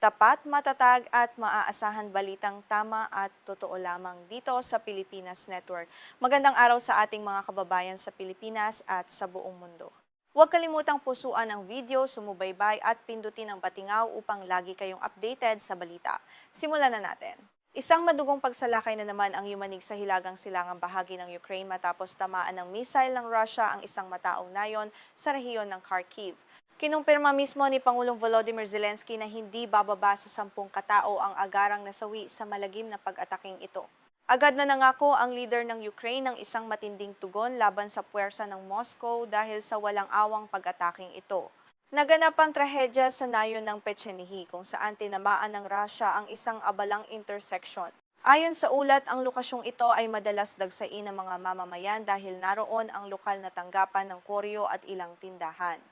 Tapat, matatag at maaasahan balitang tama at totoo lamang dito sa Pilipinas Network. Magandang araw sa ating mga kababayan sa Pilipinas at sa buong mundo. Huwag kalimutang pusuan ang video, sumubaybay at pindutin ang patingaw upang lagi kayong updated sa balita. Simulan na natin. Isang madugong pagsalakay na naman ang yumanig sa hilagang silangang bahagi ng Ukraine matapos tamaan ng missile ng Russia ang isang mataong nayon sa rehiyon ng Kharkiv. Kinumpirma mismo ni Pangulong Volodymyr Zelensky na hindi bababa sa 10 katao ang agarang nasawi sa malagim na pag-ataking ito. Agad na nangako ang leader ng Ukraine ng isang matinding tugon laban sa puwersa ng Moscow dahil sa walang awang pag-ataking ito. Naganap ang trahedya sa nayon ng Pechenihi kung saan tinamaan ng Russia ang isang abalang intersection. Ayon sa ulat, ang lokasyong ito ay madalas dagsain ng mga mamamayan dahil naroon ang lokal na tanggapan ng koryo at ilang tindahan.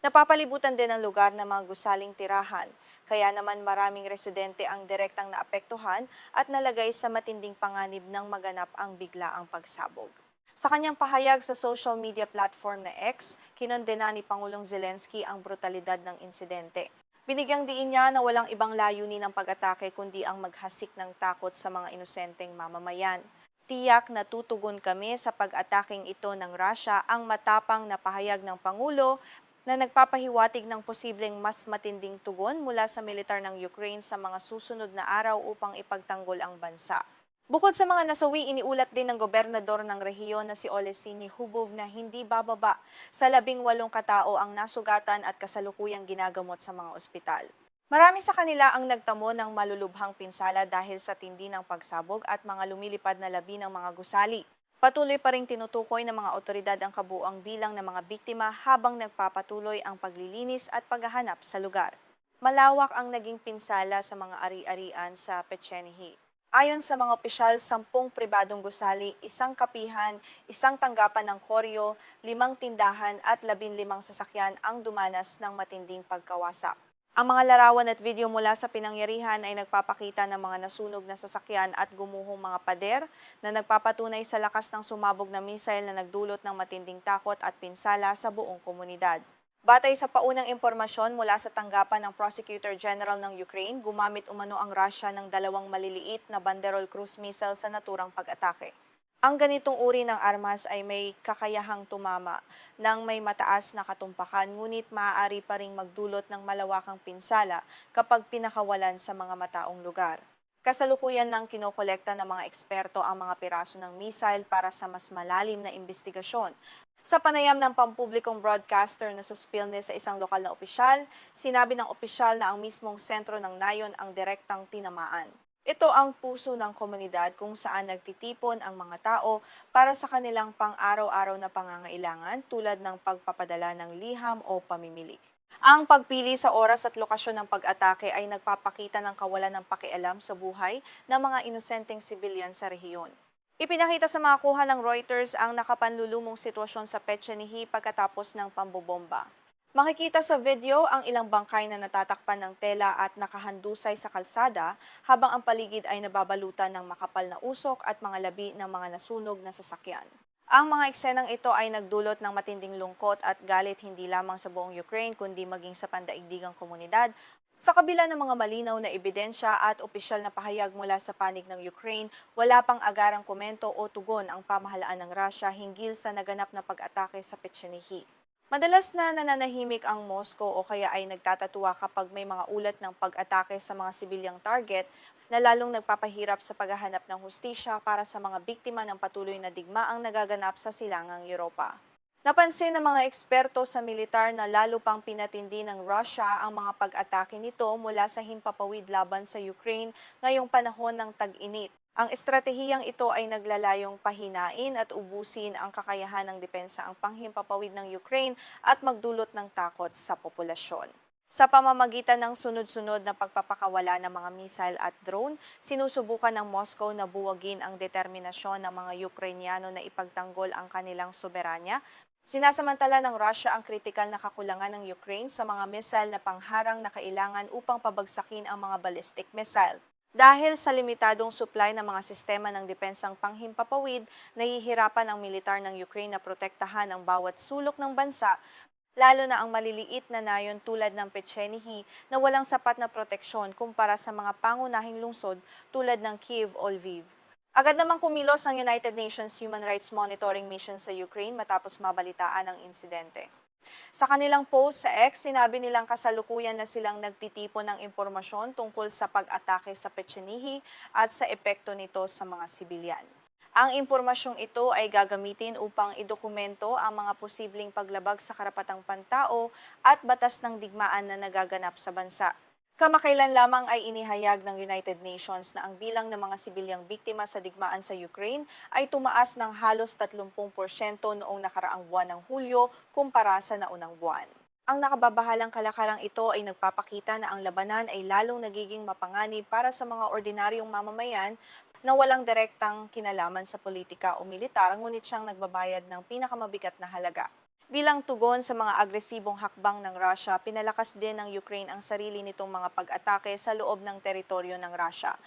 Napapalibutan din ang lugar ng mga gusaling tirahan, kaya naman maraming residente ang direktang naapektuhan at nalagay sa matinding panganib ng maganap ang biglaang pagsabog. Sa kanyang pahayag sa social media platform na X, kinondena ni Pangulong Zelensky ang brutalidad ng insidente. Binigyang diin niya na walang ibang layunin ng pag-atake kundi ang maghasik ng takot sa mga inosenteng mamamayan. Tiyak na tutugon kami sa pag-ataking ito ng Russia ang matapang na pahayag ng Pangulo na nagpapahiwatig ng posibleng mas matinding tugon mula sa militar ng Ukraine sa mga susunod na araw upang ipagtanggol ang bansa. Bukod sa mga nasawi, iniulat din ng gobernador ng rehiyon na si Oleksiy Hubov na hindi bababa sa 18 katao ang nasugatan at kasalukuyang ginagamot sa mga ospital. Marami sa kanila ang nagtamo ng malulubhang pinsala dahil sa tindi ng pagsabog at mga lumilipad na labi ng mga gusali. Patuloy pa ring tinutukoy ng mga otoridad ang kabuuang bilang ng mga biktima habang nagpapatuloy ang paglilinis at paghahanap sa lugar. Malawak ang naging pinsala sa mga ari-arian sa Pechenihi. Ayon sa mga opisyal, 10 pribadong gusali, isang kapihan, isang tanggapan ng koryo, 5 tindahan at 15 sasakyan ang dumanas ng matinding pagkawasak. Ang mga larawan at video mula sa pinangyarihan ay nagpapakita ng mga nasunog na sasakyan at gumuhong mga pader na nagpapatunay sa lakas ng sumabog na missile na nagdulot ng matinding takot at pinsala sa buong komunidad. Batay sa paunang impormasyon mula sa tanggapan ng Prosecutor General ng Ukraine, gumamit umano ang Russia ng 2 maliliit na Banderol cruise missile sa naturang pag-atake. Ang ganitong uri ng armas ay may kakayahang tumama ng may mataas na katumpakan ngunit maaari pa ring magdulot ng malawakang pinsala kapag pinakawalan sa mga mataong lugar. Kasalukuyan ng kinokolekta ng mga eksperto ang mga piraso ng missile para sa mas malalim na investigasyon. Sa panayam ng pampublikong broadcaster na suspilne sa isang lokal na opisyal, sinabi ng opisyal na ang mismong sentro ng nayon ang direktang tinamaan. Ito ang puso ng komunidad kung saan nagtitipon ang mga tao para sa kanilang pang-araw-araw na pangangailangan tulad ng pagpapadala ng liham o pamimili. Ang pagpili sa oras at lokasyon ng pag-atake ay nagpapakita ng kawalan ng pakialam sa buhay ng mga inosenteng sibilyan sa rehiyon. Ipinakita sa mga kuha ng Reuters ang nakapanlulumong sitwasyon sa Pechenihi pagkatapos ng pambobomba. Makikita sa video ang ilang bangkay na natatakpan ng tela at nakahandusay sa kalsada habang ang paligid ay nababalutan ng makapal na usok at mga labi ng mga nasunog na sasakyan. Ang mga eksenang ito ay nagdulot ng matinding lungkot at galit hindi lamang sa buong Ukraine kundi maging sa pandaigdigang komunidad. Sa kabila ng mga malinaw na ebidensya at opisyal na pahayag mula sa panig ng Ukraine, wala pang agarang komento o tugon ang pamahalaan ng Russia hinggil sa naganap na pag-atake sa Pechenihi. Madalas na nananahimik ang Moscow o kaya ay nagtatatuwa kapag may mga ulat ng pag-atake sa mga sibilyang target na lalong nagpapahirap sa paghahanap ng hustisya para sa mga biktima ng patuloy na digmaang nagaganap sa silangang Europa. Napansin ng mga eksperto sa militar na lalo pang pinatindi ng Russia ang mga pag-atake nito mula sa himpapawid laban sa Ukraine ngayong panahon ng tag-init. Ang estratehiyang ito ay naglalayong pahinain at ubusin ang kakayahan ng depensa ang panghimpapawid ng Ukraine at magdulot ng takot sa populasyon. Sa pamamagitan ng sunod-sunod na pagpapakawala ng mga missile at drone, sinusubukan ng Moscow na buwagin ang determinasyon ng mga Ukrainyano na ipagtanggol ang kanilang soberanya. Sinasamantala ng Russia ang kritikal na kakulangan ng Ukraine sa mga missile na pangharang na kailangan upang pabagsakin ang mga ballistic missile. Dahil sa limitadong supply ng mga sistema ng depensang panghimpapawid, nahihirapan ang militar ng Ukraine na protektahan ang bawat sulok ng bansa lalo na ang maliliit na nayon tulad ng Pechenihi na walang sapat na proteksyon kumpara sa mga pangunahing lungsod tulad ng Kyiv o Lviv. Agad namang kumilos ang United Nations Human Rights Monitoring Mission sa Ukraine matapos mabalitaan ang insidente. Sa kanilang post sa X, sinabi nilang kasalukuyan na silang nagtitipon ng impormasyon tungkol sa pag-atake sa Pechenihi at sa epekto nito sa mga sibilyan. Ang impormasyong ito ay gagamitin upang idokumento ang mga posibleng paglabag sa karapatang pantao at batas ng digmaan na nagaganap sa bansa. Kamakailan lamang ay inihayag ng United Nations na ang bilang ng mga sibilyang biktima sa digmaan sa Ukraine ay tumaas ng halos 30% noong nakaraang buwan ng Hulyo kumpara sa naunang buwan. Ang nakababahalang kalakarang ito ay nagpapakita na ang labanan ay lalong nagiging mapanganib para sa mga ordinaryong mamamayan na walang direktang kinalaman sa politika o militar, ngunit siyang nagbabayad ng pinakamabigat na halaga. Bilang tugon sa mga agresibong hakbang ng Russia, pinalakas din ng Ukraine ang sarili nitong mga pag-atake sa loob ng teritoryo ng Russia.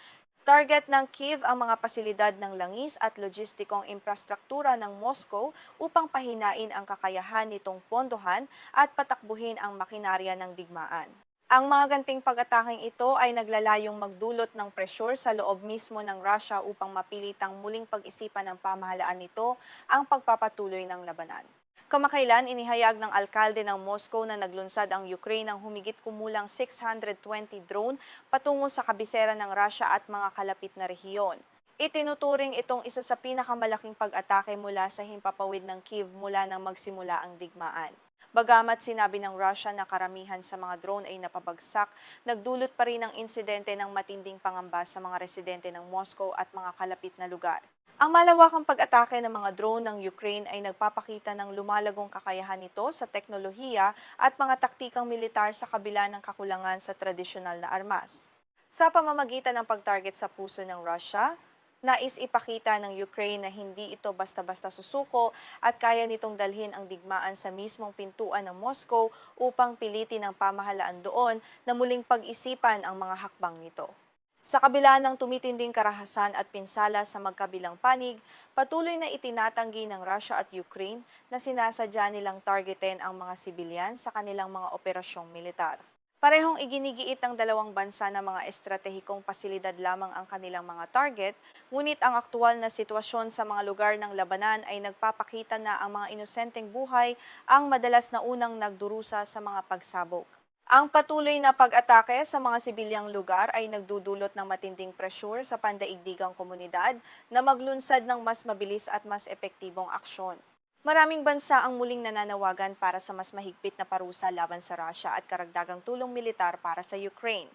Target ng Kyiv ang mga pasilidad ng langis at logistikong infrastruktura ng Moscow upang pahinain ang kakayahan nitong pondohan at patakbuhin ang makinarya ng digmaan. Ang mga ganting pag-ataking ito ay naglalayong magdulot ng presyur sa loob mismo ng Russia upang mapilitang muling pag-isipan ng pamahalaan nito ang pagpapatuloy ng labanan. Kamakailan, inihayag ng alkalde ng Moscow na naglunsad ang Ukraine ng humigit kumulang 620 drone patungo sa kabisera ng Russia at mga kalapit na rehiyon. Itinuturing itong isa sa pinakamalaking pag-atake mula sa himpapawid ng Kyiv mula nang magsimula ang digmaan. Bagamat sinabi ng Russia na karamihan sa mga drone ay napabagsak, nagdulot pa rin ang insidente ng matinding pangamba sa mga residente ng Moscow at mga kalapit na lugar. Ang malawakang pag-atake ng mga drone ng Ukraine ay nagpapakita ng lumalagong kakayahan nito sa teknolohiya at mga taktikang militar sa kabila ng kakulangan sa tradisyonal na armas. Sa pamamagitan ng pag-target sa puso ng Russia, nais ipakita ng Ukraine na hindi ito basta-basta susuko at kaya nitong dalhin ang digmaan sa mismong pintuan ng Moscow upang pilitin ang pamahalaan doon na muling pag-isipan ang mga hakbang nito. Sa kabila ng tumitinding karahasan at pinsala sa magkabilang panig, patuloy na itinatanggi ng Russia at Ukraine na sinasadya nilang targetin ang mga sibilyan sa kanilang mga operasyong militar. Parehong iginigiit ng dalawang bansa na mga estratehikong pasilidad lamang ang kanilang mga target, ngunit ang aktual na sitwasyon sa mga lugar ng labanan ay nagpapakita na ang mga inosenteng buhay ang madalas na unang nagdurusa sa mga pagsabog. Ang patuloy na pag-atake sa mga sibilyang lugar ay nagdudulot ng matinding presyur sa pandaigdigang komunidad na maglunsad ng mas mabilis at mas epektibong aksyon. Maraming bansa ang muling nananawagan para sa mas mahigpit na parusa laban sa Russia at karagdagang tulong militar para sa Ukraine.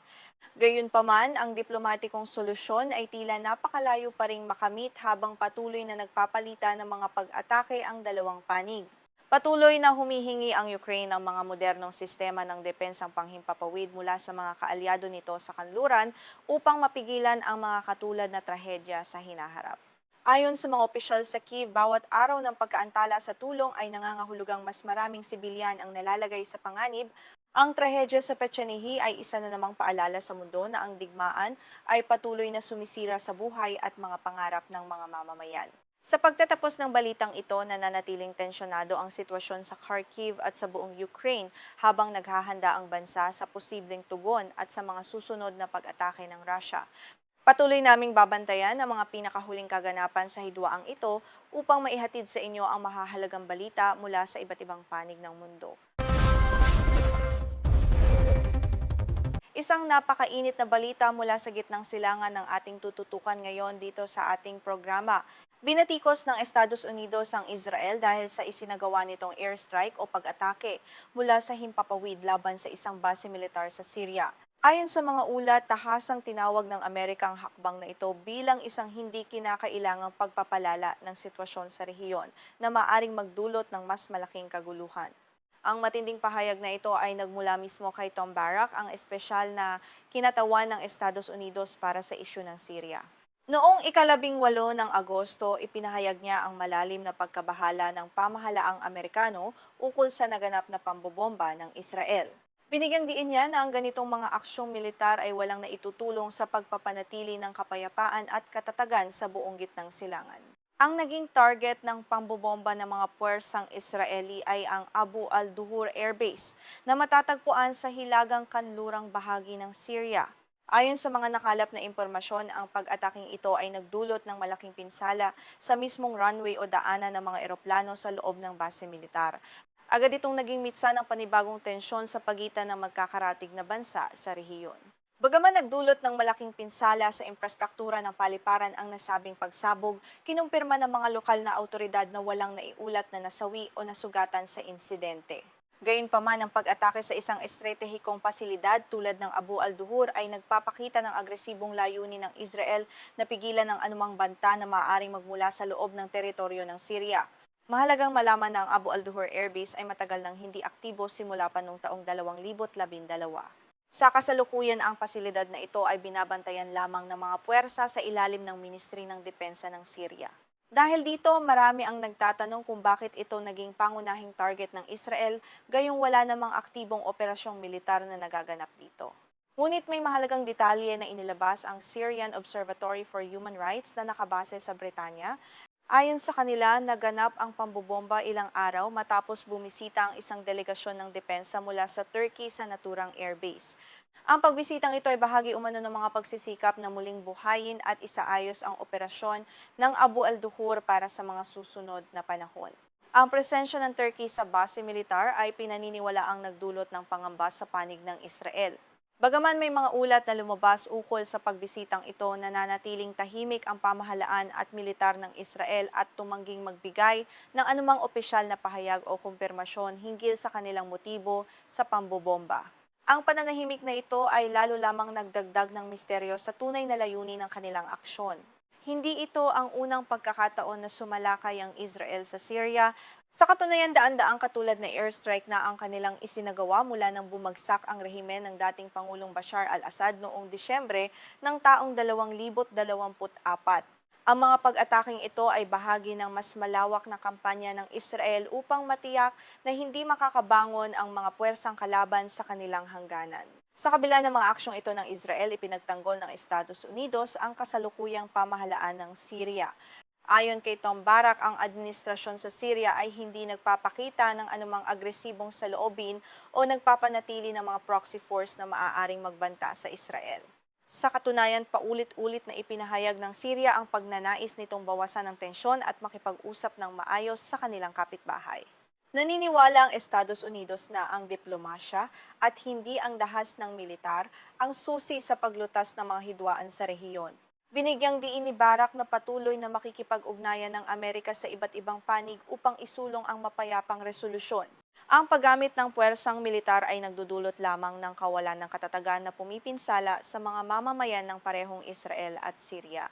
Gayunpaman, ang diplomatikong solusyon ay tila napakalayo pa ring makamit habang patuloy na nagpapalitan ng mga pag-atake ang dalawang panig. Patuloy na humihingi ang Ukraine ng mga modernong sistema ng depensang panghimpapawid mula sa mga kaalyado nito sa kanluran upang mapigilan ang mga katulad na trahedya sa hinaharap. Ayon sa mga opisyal sa Kyiv, bawat araw ng pagkaantala sa tulong ay nangangahulugang mas maraming sibilyan ang nalalagay sa panganib. Ang trahedya sa Pechenihi ay isa na namang paalala sa mundo na ang digmaan ay patuloy na sumisira sa buhay at mga pangarap ng mga mamamayan. Sa pagtatapos ng balitang ito, nananatiling tensyonado ang sitwasyon sa Kharkiv at sa buong Ukraine habang naghahanda ang bansa sa posibleng tugon at sa mga susunod na pag-atake ng Russia. Patuloy naming babantayan ang mga pinakahuling kaganapan sa hidwaang ito upang maihatid sa inyo ang mahahalagang balita mula sa iba't ibang panig ng mundo. Isang napakainit na balita mula sa gitnang silangan ng ating tututukan ngayon dito sa ating programa. Binatikos ng Estados Unidos ang Israel dahil sa isinagawa nitong airstrike o pag-atake mula sa himpapawid laban sa isang base militar sa Syria. Ayon sa mga ulat, tahasang tinawag ng Amerika ang hakbang na ito bilang isang hindi kinakailangang pagpapalala ng sitwasyon sa rehiyon na maaring magdulot ng mas malaking kaguluhan. Ang matinding pahayag na ito ay nagmula mismo kay Tom Barrack, ang espesyal na kinatawan ng Estados Unidos para sa isyu ng Syria. Noong ika-18 ng Agosto, ipinahayag niya ang malalim na pagkabahala ng pamahalaang Amerikano ukol sa naganap na pambobomba ng Israel. Binigyang diin niya na ang ganitong mga aksyong militar ay walang naitutulong sa pagpapanatili ng kapayapaan at katatagan sa buong gitnang silangan. Ang naging target ng pambobomba ng mga puwersang Israeli ay ang Abu al-Duhur Air Base na matatagpuan sa hilagang kanlurang bahagi ng Syria. Ayon sa mga nakalap na impormasyon, ang pag-ataking ito ay nagdulot ng malaking pinsala sa mismong runway o daanan ng mga eroplano sa loob ng base militar. Agad itong naging mitsa ng panibagong tensyon sa pagitan ng magkakaratig na bansa sa rehiyon. Bagaman nagdulot ng malaking pinsala sa infrastruktura ng paliparan ang nasabing pagsabog, kinumpirma ng mga lokal na awtoridad na walang naiulat na nasawi o nasugatan sa insidente. Gayunpaman, ang pag-atake sa isang estratehikong pasilidad tulad ng Abu al-Duhur ay nagpapakita ng agresibong layunin ng Israel na pigilan ng anumang banta na maaaring magmula sa loob ng teritoryo ng Syria. Mahalagang malaman na ang Abu al-Duhur Air Base ay matagal nang hindi aktibo simula pa noong taong 2012. Sa kasalukuyan, ang pasilidad na ito ay binabantayan lamang ng mga puwersa sa ilalim ng Ministry ng Depensa ng Syria. Dahil dito, marami ang nagtatanong kung bakit ito naging pangunahing target ng Israel, gayong wala namang aktibong operasyong militar na nagaganap dito. Ngunit may mahalagang detalye na inilabas ang Syrian Observatory for Human Rights na nakabase sa Britanya. Ayon sa kanila, naganap ang pambobomba ilang araw matapos bumisita ang isang delegasyon ng depensa mula sa Turkey sa naturang airbase. Ang pagbisitang ito ay bahagi umano ng mga pagsisikap na muling buhayin at isaayos ang operasyon ng Abu al-Duhur para sa mga susunod na panahon. Ang presensya ng Turkey sa base militar ay pinaniniwalaang nagdulot ng pangamba sa panig ng Israel. Bagaman may mga ulat na lumabas ukol sa pagbisitang ito, nananatiling tahimik ang pamahalaan at militar ng Israel at tumangging magbigay ng anumang opisyal na pahayag o kumpirmasyon hinggil sa kanilang motibo sa pambobomba. Ang pananahimik na ito ay lalo lamang nagdagdag ng misteryo sa tunay na layunin ng kanilang aksyon. Hindi ito ang unang pagkakataon na sumalakay ang Israel sa Syria. Sa katunayan, daan-daang katulad na airstrike na ang kanilang isinagawa mula nang bumagsak ang rehimen ng dating Pangulong Bashar al-Assad noong Disyembre ng taong 2024. Ang mga pag-ataking ito ay bahagi ng mas malawak na kampanya ng Israel upang matiyak na hindi makakabangon ang mga puwersang kalaban sa kanilang hangganan. Sa kabila ng mga aksyong ito ng Israel, ipinagtanggol ng Estados Unidos ang kasalukuyang pamahalaan ng Syria. Ayon kay Tom Barak, ang administrasyon sa Syria ay hindi nagpapakita ng anumang agresibong saloobin o nagpapanatili ng mga proxy force na maaaring magbanta sa Israel. Sa katunayan, paulit-ulit na ipinahayag ng Syria ang pagnanais nitong bawasan ng tensyon at makipag-usap ng maayos sa kanilang kapitbahay. Naniniwala ang Estados Unidos na ang diplomasya at hindi ang dahas ng militar ang susi sa paglutas ng mga hidwaan sa rehiyon. Binigyang diin ni Barak na patuloy na makikipag-ugnayan ng Amerika sa iba't ibang panig upang isulong ang mapayapang resolusyon. Ang paggamit ng puwersang militar ay nagdudulot lamang ng kawalan ng katatagan na pumipinsala sa mga mamamayan ng parehong Israel at Syria.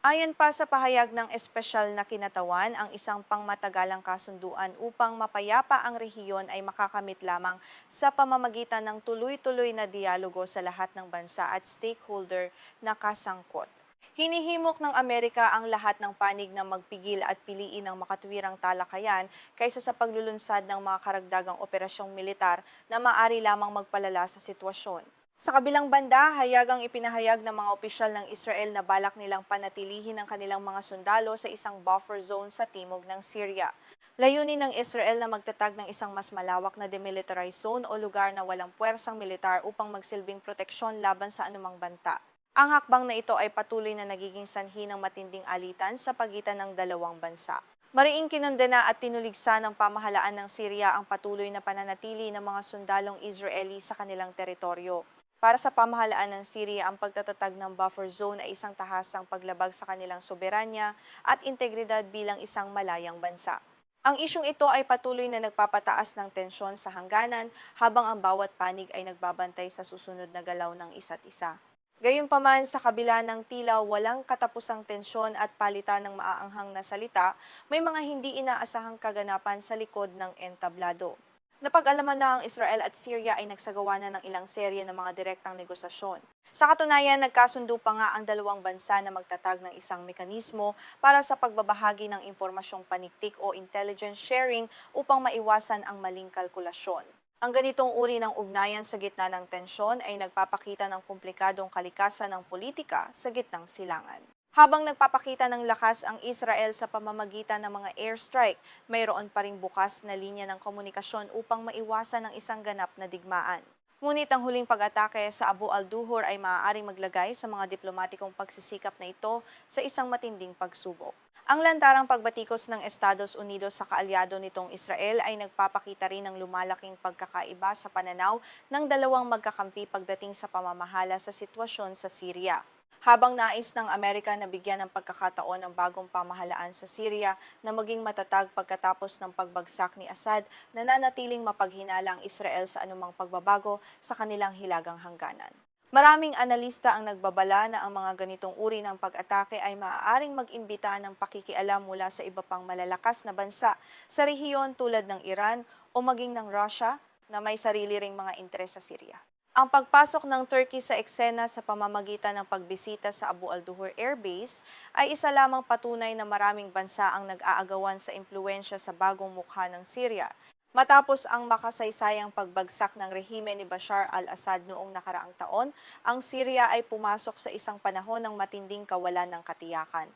Ayon pa sa pahayag ng espesyal na kinatawan, ang isang pangmatagalang kasunduan upang mapayapa ang rehiyon ay makakamit lamang sa pamamagitan ng tuloy-tuloy na dialogo sa lahat ng bansa at stakeholder na kasangkot. Hinihimok ng Amerika ang lahat ng panig na magpigil at piliin ang makatuwirang talakayan kaysa sa paglulunsad ng mga karagdagang operasyong militar na maaari lamang magpalala sa sitwasyon. Sa kabilang banda, hayagang ipinahayag ng mga opisyal ng Israel na balak nilang panatilihin ang kanilang mga sundalo sa isang buffer zone sa timog ng Syria. Layunin ng Israel na magtatag ng isang mas malawak na demilitarized zone o lugar na walang puwersang militar upang magsilbing proteksyon laban sa anumang banta. Ang hakbang na ito ay patuloy na nagiging sanhi ng matinding alitan sa pagitan ng dalawang bansa. Mariing kinondena at tinuligsa ng pamahalaan ng Syria ang patuloy na pananatili ng mga sundalong Israeli sa kanilang teritoryo. Para sa pamahalaan ng Syria, ang pagtatatag ng buffer zone ay isang tahasang paglabag sa kanilang soberanya at integridad bilang isang malayang bansa. Ang isyong ito ay patuloy na nagpapataas ng tensyon sa hangganan habang ang bawat panig ay nagbabantay sa susunod na galaw ng isa't isa. Gayunpaman, sa kabila ng tila walang katapusang tensyon at palitan ng maaanghang na salita, may mga hindi inaasahang kaganapan sa likod ng entablado. Napag-alaman na ang Israel at Syria ay nagsagawa na ng ilang serye ng mga direktang negosasyon. Sa katunayan, nagkasundo pa nga ang dalawang bansa na magtatag ng isang mekanismo para sa pagbabahagi ng impormasyong paniktik o intelligence sharing upang maiwasan ang maling kalkulasyon. Ang ganitong uri ng ugnayan sa gitna ng tensyon ay nagpapakita ng komplikadong kalikasan ng politika sa gitnang silangan. Habang nagpapakita ng lakas ang Israel sa pamamagitan ng mga airstrike, mayroon pa ring bukas na linya ng komunikasyon upang maiwasan ang isang ganap na digmaan. Ngunit ang huling pag-atake sa Abu al-Duhur ay maaaring maglagay sa mga diplomatikong pagsisikap na ito sa isang matinding pagsubok. Ang lantarang pagbatikos ng Estados Unidos sa kaalyado nitong Israel ay nagpapakita rin ng lumalaking pagkakaiba sa pananaw ng dalawang magkakampi pagdating sa pamamahala sa sitwasyon sa Syria. Habang nais ng Amerika na bigyan ng pagkakataon ang bagong pamahalaan sa Syria na maging matatag pagkatapos ng pagbagsak ni Assad, nananatiling mapaghinala ang Israel sa anumang pagbabago sa kanilang hilagang hangganan. Maraming analista ang nagbabala na ang mga ganitong uri ng pag-atake ay maaaring mag-imbita ng pakikialam mula sa iba pang malalakas na bansa sa rehiyon tulad ng Iran o maging ng Russia na may sarili ring mga interes sa Syria. Ang pagpasok ng Turkey sa eksena sa pamamagitan ng pagbisita sa Abu al-Duhur Air Base ay isa lamang patunay na maraming bansa ang nag-aagawan sa impluensya sa bagong mukha ng Syria. Matapos ang makasaysayang pagbagsak ng rehime ni Bashar al-Assad noong nakaraang taon, ang Syria ay pumasok sa isang panahon ng matinding kawalan ng katiyakan.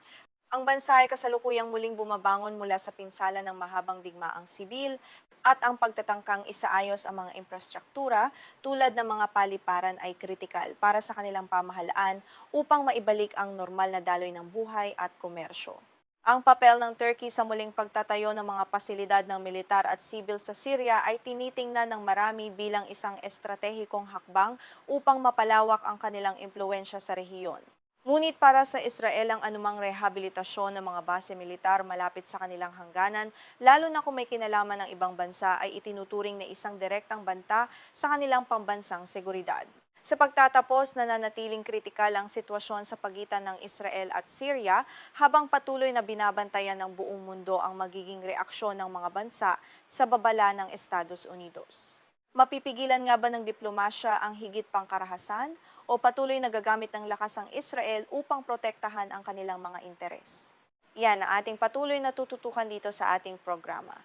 Ang bansa ay kasalukuyang muling bumabangon mula sa pinsala ng mahabang digmaang sibil at ang pagtatangkang isaayos ang mga infrastruktura tulad ng mga paliparan ay kritikal para sa kanilang pamahalaan upang maibalik ang normal na daloy ng buhay at komersyo. Ang papel ng Turkey sa muling pagtatayo ng mga pasilidad ng militar at sibil sa Syria ay tinitingnan ng marami bilang isang estratehikong hakbang upang mapalawak ang kanilang impluensya sa rehiyon. Ngunit para sa Israel ang anumang rehabilitasyon ng mga base militar malapit sa kanilang hangganan, lalo na kung may kinalaman ng ibang bansa ay itinuturing na isang direktang banta sa kanilang pambansang seguridad. Sa pagtatapos, nananatiling kritikal ang sitwasyon sa pagitan ng Israel at Syria habang patuloy na binabantayan ng buong mundo ang magiging reaksyon ng mga bansa sa babala ng Estados Unidos. Mapipigilan nga ba ng diplomasya ang higit pang karahasan o patuloy na gagamit ng lakas ang Israel upang protektahan ang kanilang mga interes? Yan ang ating patuloy na tututukan dito sa ating programa.